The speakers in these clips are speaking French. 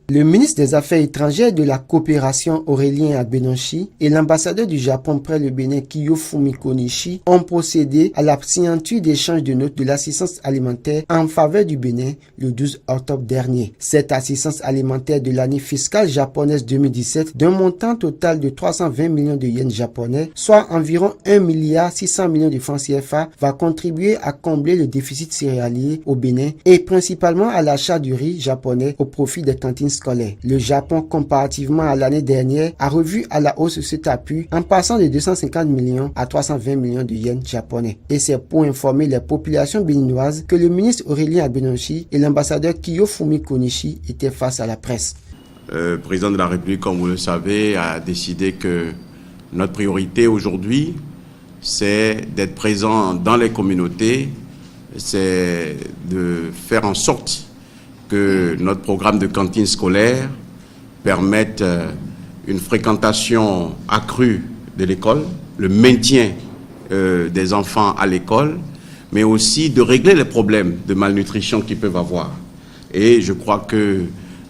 Le ministre des Affaires étrangères et de la coopération Aurélien Agbenonchi et l'ambassadeur du Japon près le Bénin Kiyofumi Konishi ont procédé à la signature d'échange de notes de l'assistance alimentaire en faveur du Bénin le 12 octobre dernier. Cette assistance alimentaire de l'année fiscale japonaise 2017 d'un montant total de 320 millions de yens japonais, soit environ 1,6 milliard de francs CFA, va contribuer à combler le déficit céréalier au Bénin et principalement à l'achat du riz japonais au profit des cantines scolaires. Le Japon, comparativement à l'année dernière, a revu à la hausse cet appui en passant de 250 millions à 320 millions de yens japonais. Et c'est pour informer les populations béninoises que le ministre Aurélien Agbenonchi et l'ambassadeur Kiyofumi Konishi étaient face à la presse. Le président de la République, comme vous le savez, a décidé que notre priorité aujourd'hui, c'est d'être présent dans les communautés, c'est de faire en sorte que notre programme de cantine scolaire permette une fréquentation accrue de l'école, le maintien des enfants à l'école, mais aussi de régler les problèmes de malnutrition qu'ils peuvent avoir. Et je crois que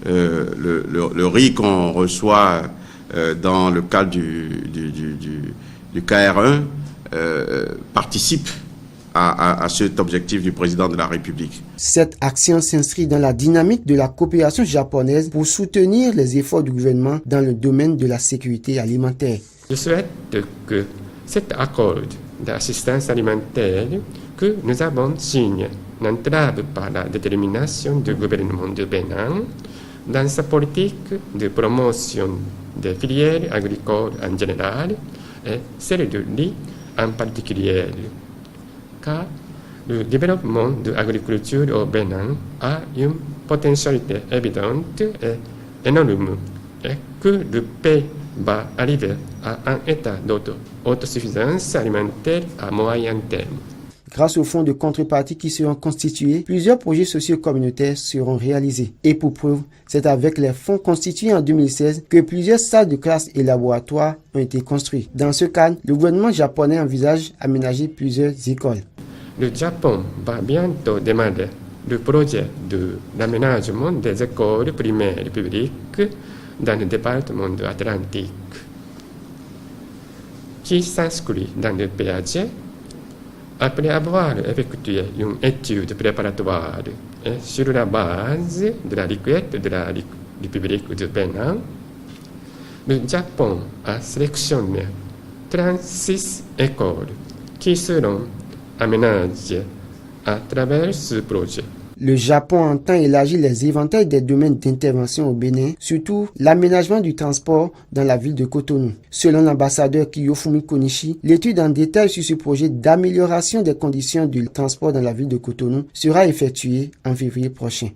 le riz qu'on reçoit dans le cadre du KR1 participe à cet objectif du président de la République. Cette action s'inscrit dans la dynamique de la coopération japonaise pour soutenir les efforts du gouvernement dans le domaine de la sécurité alimentaire. Je souhaite que cet accord d'assistance alimentaire que nous avons signé n'entrave pas la détermination du gouvernement du Bénin dans sa politique de promotion des filières agricoles en général et celle du riz en particulier. Car le développement de l'agriculture au Bénin a une potentialité évidente et énorme et que le pays va arriver à un état d'autosuffisance alimentaire à moyen terme. Grâce aux fonds de contrepartie qui seront constitués, plusieurs projets socio-communautaires seront réalisés. Et pour preuve, c'est avec les fonds constitués en 2016 que plusieurs salles de classe et laboratoires ont été construits. Dans ce cadre, le gouvernement japonais envisage aménager plusieurs écoles. Le Japon va bientôt démarrer le projet de l'aménagement des écoles primaires publiques dans le département de l'Atlantique, qui s'inscrit dans le PAG après avoir effectué une étude préparatoire et sur la base de la requête de la République du Bénin. Le Japon a sélectionné 36 écoles qui seront aménagées à travers ce projet. Le Japon entend élargir les éventails des domaines d'intervention au Bénin, surtout l'aménagement du transport dans la ville de Cotonou. Selon l'ambassadeur Kiyofumi Konishi, l'étude en détail sur ce projet d'amélioration des conditions du transport dans la ville de Cotonou sera effectuée en février prochain.